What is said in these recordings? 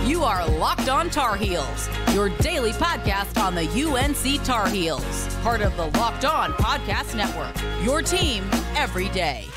You are Locked On Tar Heels, your daily podcast on the UNC Tar Heels. Part of the Locked On Podcast Network, your team every day.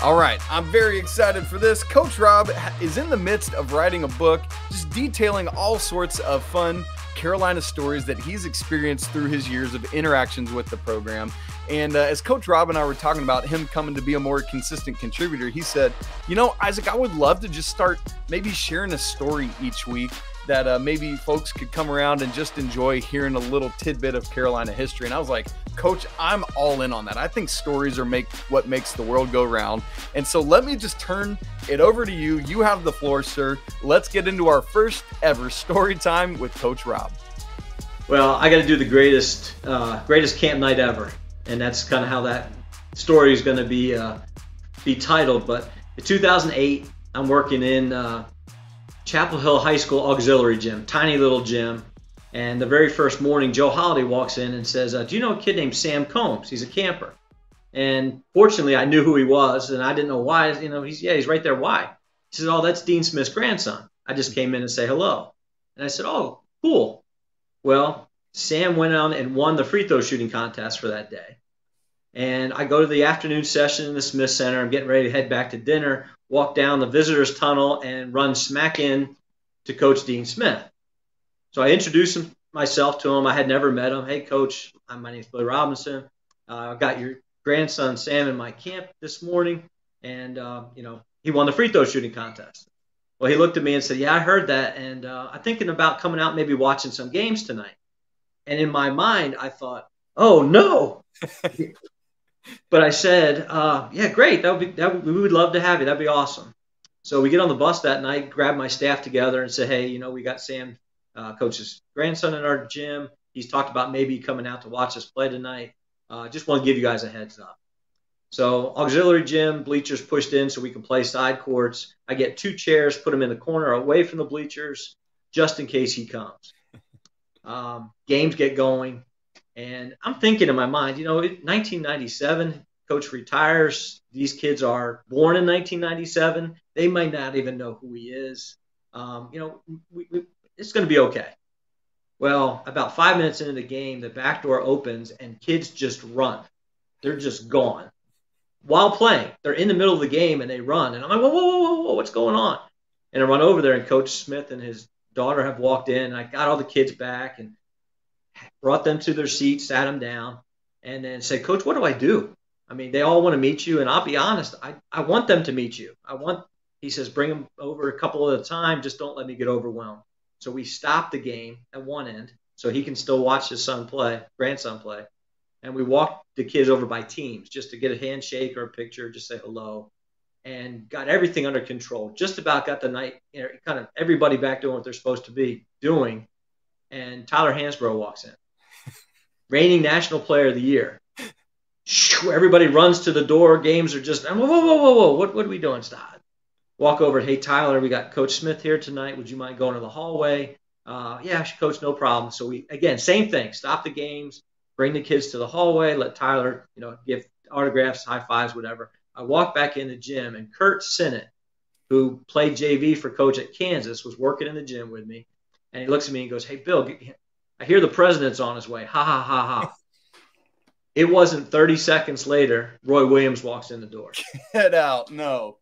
All right, I'm very excited for this. Coach Rob is in the midst of writing a book, just detailing all sorts of fun Carolina stories that he's experienced through his years of interactions with the program. And as Coach Rob and I were talking about him coming to be a more consistent contributor, he said, you know, Isaac, I would love to just start maybe sharing a story each week that maybe folks could come around and just enjoy hearing a little tidbit of Carolina history. And I was like, Coach, I'm all in on that. I think stories are what makes the world go round. And so let me just turn it over to you. You have the floor, sir. Let's get into our first ever story time with Coach Rob. Well, I got to do the greatest camp night ever. And that's kind of how that story is going to be titled. But in 2008, I'm working in Chapel Hill High School auxiliary gym, tiny little gym. And the very first morning, Joe Holiday walks in and says, do you know a kid named Sam Combs? He's a camper. And fortunately, I knew who he was, and I didn't know why. You know, he's right there. Why? He says, oh, that's Dean Smith's grandson. I just came in to say hello. And I said, oh, cool. Well, Sam went on and won the free throw shooting contest for that day. And I go to the afternoon session in the Smith Center. I'm getting ready to head back to dinner, walk down the visitors tunnel and run smack in to Coach Dean Smith. So I introduced myself to him. I had never met him. Hey, Coach, my name's Billy Robinson. I got your grandson Sam in my camp this morning, and he won the free throw shooting contest. Well, he looked at me and said, yeah, I heard that, and I'm thinking about coming out, maybe watching some games tonight. And in my mind, I thought, oh, no. But I said, yeah, great. We would love to have you. That'd be awesome. So we get on the bus that night, grab my staff together and say, hey, you know, we got Sam, Coach's grandson in our gym. He's talked about maybe coming out to watch us play tonight. Just want to give you guys a heads up. So auxiliary gym, bleachers pushed in so we can play side courts. I get 2 chairs, put them in the corner away from the bleachers just in case he comes. Games get going. And I'm thinking in my mind, you know, 1997, Coach retires. These kids are born in 1997. They might not even know who he is. It's going to be okay. Well, about 5 minutes into the game, the back door opens and kids just run. They're just gone while playing. They're in the middle of the game and they run. And I'm like, whoa, what's going on? And I run over there and Coach Smith and his daughter have walked in. And I got all the kids back and brought them to their seats, sat them down, and then said, Coach, what do I do? I mean, they all want to meet you, and I'll be honest, I want them to meet you. He says, bring them over a couple at a time, just don't let me get overwhelmed. So we stopped the game at one end so he can still watch his grandson play, and we walked the kids over by teams just to get a handshake or a picture, just say hello, and got everything under control. Just about got the night, kind of everybody back doing what they're supposed to be doing. And Tyler Hansbrough walks in, reigning National Player of the Year. Everybody runs to the door. Games are just, whoa, what are we doing? Stop. Walk over, hey, Tyler, we got Coach Smith here tonight. Would you mind going to the hallway? Yeah, Coach, no problem. So we, again, same thing. Stop the games, bring the kids to the hallway, let Tyler, give autographs, high fives, whatever. I walk back in the gym, and Kurt Sinnott, who played JV for Coach at Kansas, was working in the gym with me. And he looks at me and goes, hey, Bill, I hear the president's on his way. Ha, ha, ha, ha. It wasn't 30 seconds later, Roy Williams walks in the door. Get out. No.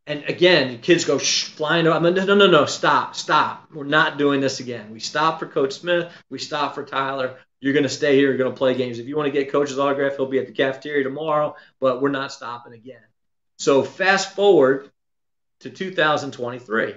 And again, kids go flying. I'm like, no, stop. We're not doing this again. We stop for Coach Smith. We stop for Tyler. You're going to stay here. You're going to play games. If you want to get Coach's autograph, he'll be at the cafeteria tomorrow, but we're not stopping again. So fast forward to 2023.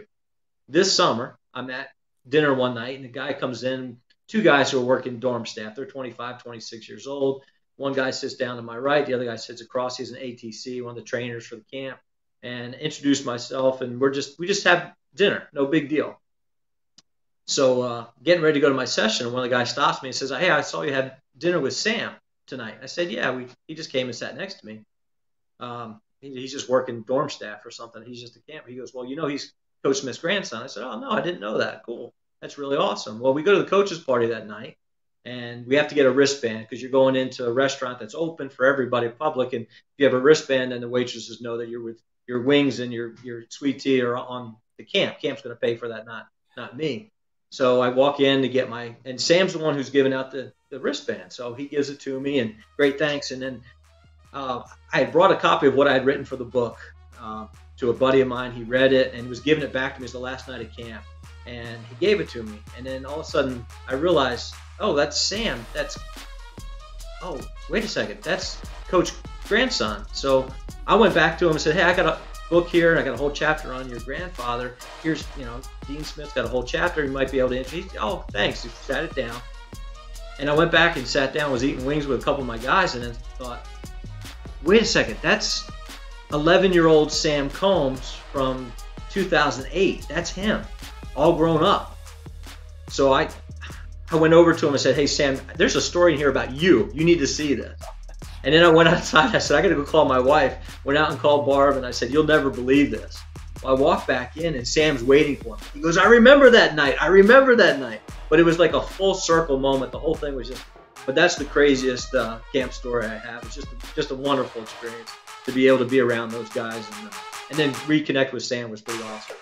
This summer, I'm at dinner one night, and the guy comes in, 2 guys who are working dorm staff. They're 25, 26 years old. One guy sits down to my right. The other guy sits across. He's an ATC, one of the trainers for the camp, and introduced myself, and we just have dinner. No big deal. So getting ready to go to my session, and one of the guys stops me and says, hey, I saw you had dinner with Sam tonight. I said, yeah, he just came and sat next to me. He's just working dorm staff or something. He's just a camper. He goes, well, he's Coach Smith's grandson. I said, oh, no, I didn't know that. Cool. That's really awesome. Well, we go to the coaches' party that night, and we have to get a wristband because you're going into a restaurant that's open for everybody, public. And if you have a wristband, then the waitresses know that you're with your wings and your sweet tea are on the camp. Camp's going to pay for that, not not me. So I walk in to get and Sam's the one who's giving out the wristband. So he gives it to me, and great thanks. And then I had brought a copy of what I had written for the book to a buddy of mine. He read it and was giving it back to me. It was the last night of camp. And he gave it to me. And then all of a sudden I realized, oh, that's Sam. Oh, wait a second. That's Coach's grandson. So I went back to him and said, hey, I got a book here. I got a whole chapter on your grandfather. Here's, Dean Smith's got a whole chapter. You might be able to introduce. Oh, thanks. He sat it down. And I went back and sat down, was eating wings with a couple of my guys, and then thought, wait a second. That's 11-year-old Sam Combs from 2008. That's him, all grown up. So I went over to him and said, hey, Sam, there's a story in here about you. You need to see this. And then I went outside. I said, I got to go call my wife. Went out and called Barb, and I said, you'll never believe this. Well, I walked back in, and Sam's waiting for me. He goes, I remember that night. But it was like a full circle moment. The whole thing was but that's the craziest camp story I have. It's just a wonderful experience to be able to be around those guys. And then reconnect with Sam was pretty awesome.